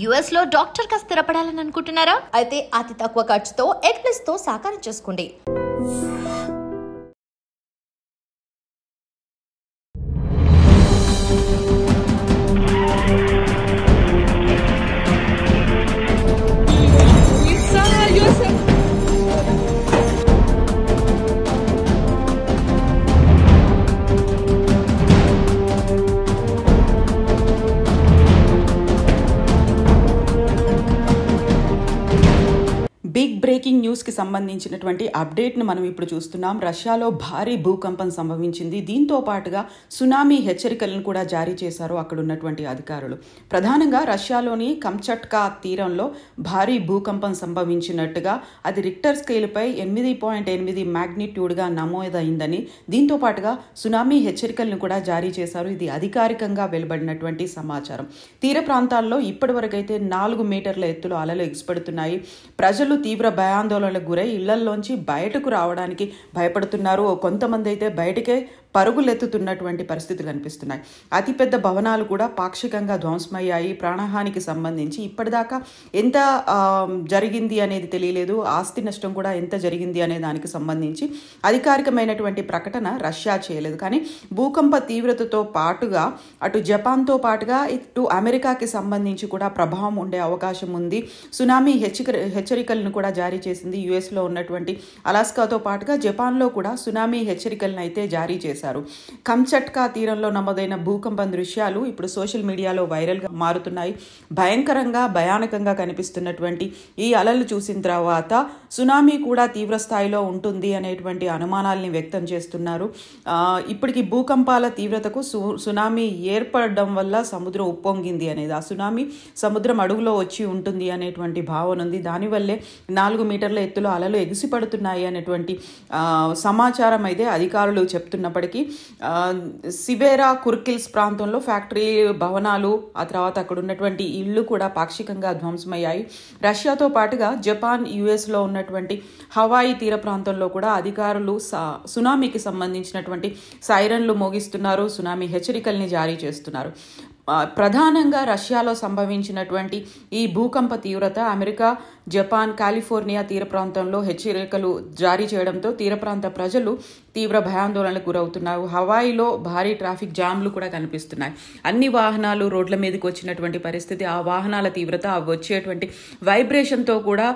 US లో doctor గా స్థిరపడాలని అనుకుంటున్నారా? అయితే అతి తక్కువ ఖర్చుతో ఎగ్ప్లస్ తో సాకారం చేసుకోండి. బిగ్ బ్రేకింగ్ న్యూస్కి సంబంధించినటువంటి అప్డేట్ను మనం ఇప్పుడు చూస్తున్నాం. రష్యాలో భారీ భూకంపం సంభవించింది. దీంతో పాటుగా సునామీ హెచ్చరికలను కూడా జారీ చేశారు అక్కడ ఉన్నటువంటి అధికారులు. ప్రధానంగా రష్యాలోని కంచట్కా తీరంలో భారీ భూకంపం సంభవించినట్టుగా అది రిక్టర్ స్కేల్పై 8.8 మ్యాగ్నిట్యూడ్గా నమోదైందని, దీంతో పాటుగా సునామీ హెచ్చరికలను కూడా జారీ చేశారు. ఇది అధికారికంగా వెలువడినటువంటి సమాచారం. తీర ప్రాంతాల్లో ఇప్పటి వరకైతే 4 మీటర్ల ఎత్తులో అలలు ఎగిసిపడుతున్నాయి. ప్రజలు తీవ్ర భయాందోళనలకు గురై ఇళ్లల్లోంచి బయటకు రావడానికి భయపడుతున్నారు. కొంతమంది అయితే బయటకే పరుగులెత్తుతున్నటువంటి పరిస్థితులు కనిపిస్తున్నాయి. అతిపెద్ద భవనాలు కూడా పాక్షికంగా ధ్వంసమయ్యాయి. ప్రాణహానికి సంబంధించి ఇప్పటిదాకా ఎంత జరిగింది అనేది తెలియలేదు. ఆస్తి నష్టం కూడా ఎంత జరిగింది అనే దానికి సంబంధించి అధికారికమైనటువంటి ప్రకటన రష్యా చేయలేదు. కానీ భూకంప తీవ్రతతో పాటుగా అటు జపాన్తో పాటుగా ఇటు అమెరికాకి సంబంధించి కూడా ప్రభావం ఉండే అవకాశం ఉంది. సునామీ హెచ్చరికలను కూడా జారీ చేసింది. యుఎస్లో ఉన్నటువంటి అలాస్కాతో పాటుగా జపాన్లో కూడా సునామీ హెచ్చరికలను అయితే జారీ చేశారు. కంచట్కా తీరంలో నమోదైన భూకంపం దృశ్యాలు ఇప్పుడు సోషల్ మీడియాలో వైరల్గా మారుతున్నాయి. భయంకరంగా భయానకంగా కనిపిస్తున్నటువంటి ఈ అలలు చూసిన తర్వాత సునామీ కూడా తీవ్ర స్థాయిలో ఉంటుంది అనేటువంటి అనుమానాల్ని వ్యక్తం చేస్తున్నారు. ఇప్పటికి భూకంపాల తీవ్రతకు సునామీ ఏర్పడడం వల్ల సముద్రం ఉప్పొంగింది అనేది, ఆ సునామీ సముద్రం అడుగులో వచ్చి ఉంటుంది అనేటువంటి భావన ఉంది. దానివల్లే 4 మీటర్ల ఎత్తులో అలలు ఎగిసిపడుతున్నాయి అనేటువంటి సమాచారం అయితే అధికారులు చెప్తున్నప్పటికీ సివేరా కుర్కిల్స్ ప్రాంతంలో ఫ్యాక్టరీ భవనాలు, ఆ తర్వాత అక్కడ ఉన్నటువంటి ఇళ్లు కూడా పాక్షికంగా ధ్వంసమయ్యాయి. రష్యాతో పాటుగా జపాన్, యుఎస్లో ఉన్నటువంటి హవాయి తీర ప్రాంతంలో కూడా అధికారులు సునామీకి సంబంధించినటువంటి సైరన్లు మోగిస్తున్నారు. సునామీ హెచ్చరికల్ని జారీ చేస్తున్నారు. ప్రధానంగా రష్యాలో సంభవించినటువంటి ఈ భూకంప తీవ్రత అమెరికా, జపాన్, కాలిఫోర్నియా తీర ప్రాంతంలో హెచ్చరికలు జారీ చేయడంతో తీర ప్రాంత ప్రజలు తీవ్ర భయాందోళనకు గురవుతున్నారు. హవాయిలో భారీ ట్రాఫిక్ జామ్లు కూడా కనిపిస్తున్నాయి. అన్ని వాహనాలు రోడ్ల మీదకి వచ్చినటువంటి పరిస్థితి. ఆ వాహనాల తీవ్రత, అవి వచ్చేటువంటి వైబ్రేషన్తో కూడా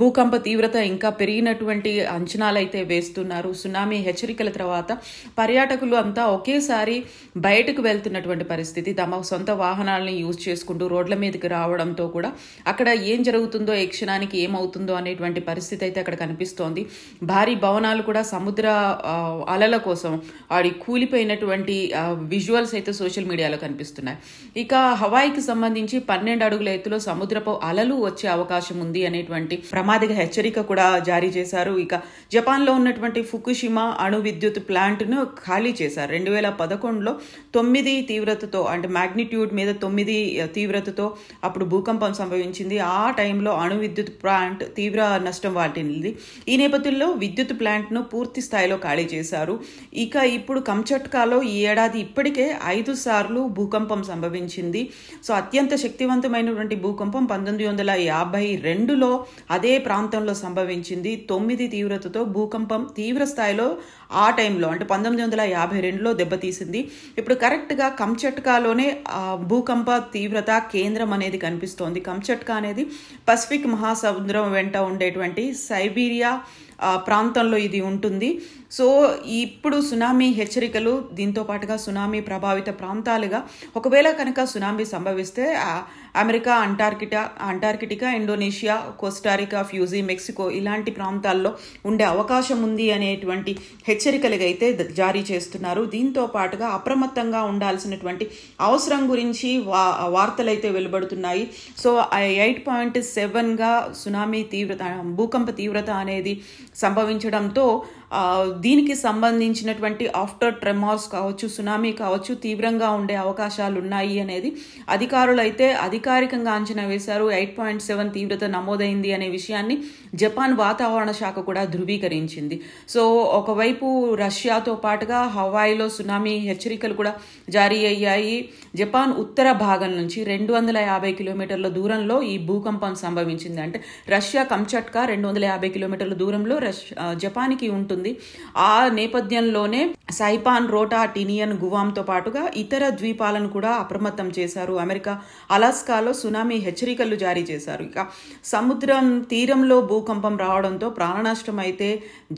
భూకంప తీవ్రత ఇంకా పెరిగినటువంటి అంచనాలు అయితే వేస్తున్నారు. సునామీ హెచ్చరికల తర్వాత పర్యాటకులు అంతా ఒకేసారి బయటకు వెళ్తున్నటువంటి పరిస్థితి. తమ సొంత వాహనాలని యూజ్ చేసుకుంటూ రోడ్ల మీదకి రావడంతో కూడా అక్కడ ఏం జరుగుతుందో, ఏ క్షణానికి ఏమవుతుందో అనేటువంటి పరిస్థితి అయితే అక్కడ కనిపిస్తోంది. భారీ భవనాలు కూడా సముద్ర అలల కోసం ఆడి కూలిపోయినటువంటి విజువల్స్ అయితే సోషల్ మీడియాలో కనిపిస్తున్నాయి. ఇక హవాయికి సంబంధించి 12 అడుగుల ఎత్తులో సముద్రపు అలలు వచ్చే అవకాశం ఉంది అనేటువంటి ప్రమాదక హెచ్చరిక కూడా జారీ చేశారు. ఇక జపాన్లో ఉన్నటువంటి ఫుకుషిమా అణు విద్యుత్ ప్లాంట్ను ఖాళీ చేశారు. 2011లో 9 తీవ్రతతో, అంటే మ్యాగ్నిట్యూడ్ మీద 9 తీవ్రతతో అప్పుడు భూకంపం సంభవించింది. ఆ టైంలో అణు విద్యుత్ ప్లాంట్ తీవ్ర నష్టం వాటిల్లింది. ఈ నేపథ్యంలో విద్యుత్ ప్లాంట్ను పూర్తి స్థాయిలో ఖాళీ చేశారు. ఇక ఇప్పుడు కంచట్కాలో ఈ ఏడాది ఇప్పటికే 5 సార్లు భూకంపం సంభవించింది. సో అత్యంత శక్తివంతమైనటువంటి భూకంపం 1952లో అదే ప్రాంతంలో సంభవించింది. 9 తీవ్రతతో భూకంపం తీవ్ర స్థాయిలో ఆ టైంలో, అంటే 1952లో దెబ్బతీసింది. ఇప్పుడు కరెక్ట్గా కంచట్కాలోనే భూకంప తీవ్రత కేంద్రం అనేది కనిపిస్తోంది. కంచట్కా అనేది పసిఫిక్ మహాసముద్రం వెంట ఉండేటువంటి సైబీరియా ప్రాంతంలో ఇది ఉంటుంది. సో ఇప్పుడు సునామీ హెచ్చరికలు, దీంతో పాటుగా సునామీ ప్రభావిత ప్రాంతాలుగా ఒకవేళ కనుక సునామీ సంభవిస్తే America, Antarctica, Indonesia, Costa Rica, Fuji, Mexico ఇలాంటి ప్రాంతాల్లో ఉండే అవకాశం ఉంది అనేటువంటి హెచ్చరికలు అయితే జారీ చేస్తున్నారు. దీంతో పాటుగా అప్రమత్తంగా ఉండాల్సినటువంటి అవసరం గురించి వార్తలు అయితే వెలువడుతున్నాయి. సో 8.7గా సునామీ తీవ్రత, భూకంప తీవ్రత అనేది సంభవించడంతో దీనికి సంబంధించినటువంటి ఆఫ్టర్ ట్రెమార్స్ కావచ్చు, సునామీ కావచ్చు, తీవ్రంగా ఉండే అవకాశాలు ఉన్నాయి అనేది అధికారులు అయితే అధికారికంగా అంచనా వేశారు. 8.7 తీవ్రత నమోదైంది అనే విషయాన్ని జపాన్ వాతావరణ శాఖ కూడా ధృవీకరించింది. సో ఒకవైపు రష్యాతో పాటుగా హవాయిలో సునామీ హెచ్చరికలు కూడా జారీ అయ్యాయి. జపాన్ ఉత్తర భాగం నుంచి 250 కిలోమీటర్ల దూరంలో ఈ భూకంపం సంభవించింది. అంటే రష్యా కంచట్కా 250 కిలోమీటర్ల దూరంలో జపాన్కి ఉంటుంది. ఆ నేపథ్యంలోనే సైపాన్, రోటా, టినియన్, గువామ్తో పాటుగా ఇతర ద్వీపాలను కూడా అప్రమత్తం చేశారు. అమెరికా అలాస్కాలో సునామీ హెచ్చరికలు జారీ చేశారు. ఇక సముద్రం తీరంలో భూకంపం రావడంతో ప్రాణనష్టం అయితే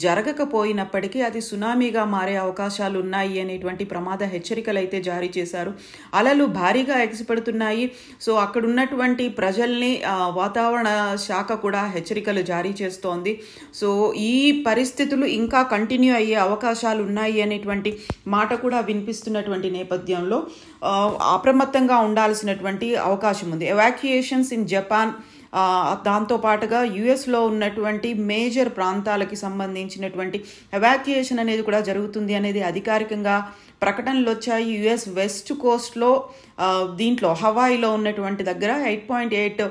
జరగకపోయినప్పటికీ అది సునామీగా మారే అవకాశాలు ఉన్నాయి అనేటువంటి ప్రమాద హెచ్చరికలు అయితే జారీ చేశారు. అలలు భారీగా ఎగిసిపడుతున్నాయి. సో అక్కడ ఉన్నటువంటి ప్రజల్ని వాతావరణ శాఖ కూడా హెచ్చరికలు జారీ చేస్తోంది. సో ఈ పరిస్థితులు ఇంకా కంటిన్యూ అయ్యే అవకాశాలు ఉన్నాయి అనేటువంటి మాట కూడా వినిపిస్తున్నటువంటి నేపథ్యంలో అప్రమత్తంగా ఉండాల్సినటువంటి అవకాశం ఉంది. ఎవాక్యుయేషన్స్ ఇన్ జపాన్, దాంతోపాటుగా యుఎస్లో ఉన్నటువంటి మేజర్ ప్రాంతాలకి సంబంధించినటువంటి ఎవాక్యుయేషన్ అనేది కూడా జరుగుతుంది అనేది అధికారికంగా ప్రకటనలు వచ్చాయి. యుఎస్ వెస్ట్ కోస్ట్లో దీంట్లో హవాయిలో ఉన్నటువంటి దగ్గర 8.8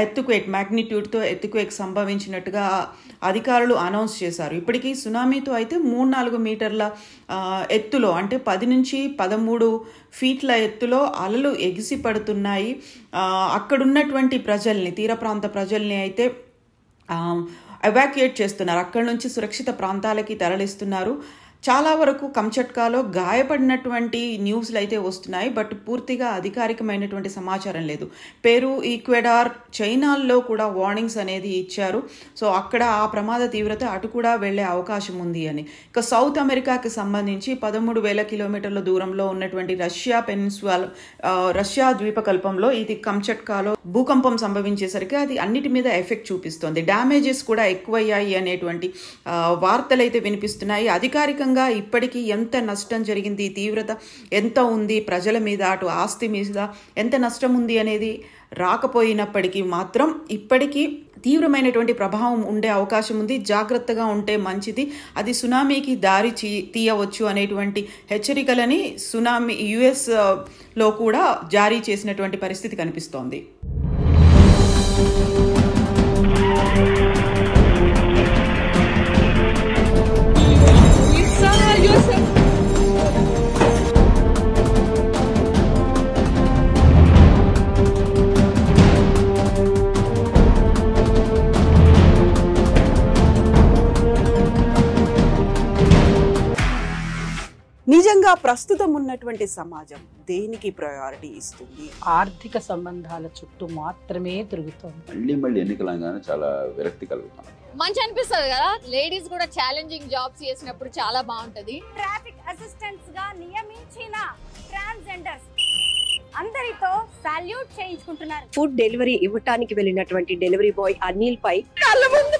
ఎర్త్క్వేక్ మ్యాగ్నిట్యూడ్తో ఎర్త్క్వేక్ సంభవించినట్టుగా అధికారులు అనౌన్స్ చేశారు. ఇప్పటికీ సునామీతో అయితే 3-4 మీటర్ల ఎత్తులో, అంటే 10 నుంచి 13 ఫీట్ల ఎత్తులో అలలు ఎగిసి పడుతున్నాయి. అక్కడున్నటువంటి ప్రజల్ని, తీర ప్రాంత ప్రజల్ని అయితే ఎవాక్యుయేట్ చేస్తున్నారు. అక్కడి నుంచి సురక్షిత ప్రాంతాలకి తరలిస్తున్నారు. చాలా వరకు కంచట్కాలో గాయపడినటువంటి న్యూస్లు అయితే వస్తున్నాయి, బట్ పూర్తిగా అధికారికమైనటువంటి సమాచారం లేదు. పెరు, ఈక్వెడార్, చైనాల్లో కూడా వార్నింగ్స్ అనేది ఇచ్చారు. సో అక్కడ ఆ ప్రమాద తీవ్రత అటు కూడా వెళ్లే అవకాశం ఉంది అని. ఇక సౌత్ అమెరికాకి సంబంధించి 13,000 కిలోమీటర్ల దూరంలో ఉన్నటువంటి రష్యా పెనిన్సులా, రష్యా ద్వీపకల్పంలో ఇది కంచట్కాలో భూకంపం సంభవించేసరికి అది అన్నిటి మీద ఎఫెక్ట్ చూపిస్తోంది. డ్యామేజెస్ కూడా ఎక్కువయ్యాయి అనేటువంటి వార్తలు అయితే వినిపిస్తున్నాయి. అధికారికంగా ఇప్పటికీ ఎంత నష్టం జరిగింది, తీవ్రత ఎంత ఉంది ప్రజల మీద, అటు ఆస్తి మీద ఎంత నష్టం ఉంది అనేది రాకపోయినప్పటికీ మాత్రం ఇప్పటికీ తీవ్రమైనటువంటి ప్రభావం ఉండే అవకాశం ఉంది. జాగ్రత్తగా ఉంటే మంచిది. అది సునామీకి దారి తీయవచ్చు అనేటువంటి హెచ్చరికలని సునామీ యుఎస్ లో కూడా జారీ చేసినటువంటి పరిస్థితి కనిపిస్తోంది. నిజంగా ప్రస్తుతం ఉన్నటువంటి సమాజం దేనికి ప్రయారిటీ ఇస్తుంది? ఆర్థిక సంబంధాల చుట్టూ మాత్రమే తిరుగుతుంది. మళ్ళీ ఎన్నికలంగానే చాలా విరక్తి కలుగుతాం. మంచి అనిపిస్తుంది కదా, లేడీస్ కూడా ఛాలెంజింగ్ జాబ్స్ చేసినప్పుడు చాలా బాగుంటది. ట్రాఫిక్ అసిస్టెంట్స్ గా నియమించిన ట్రాన్స్జెండర్స్ అందరితో సాల్యూట్ చేయించుకుంటున్నారు. ఫుడ్ డెలివరీ ఇవ్వటానికి వెళ్ళినటువంటి డెలివరీ బాయ్ అనిల్ పై కళ్ళ ముందు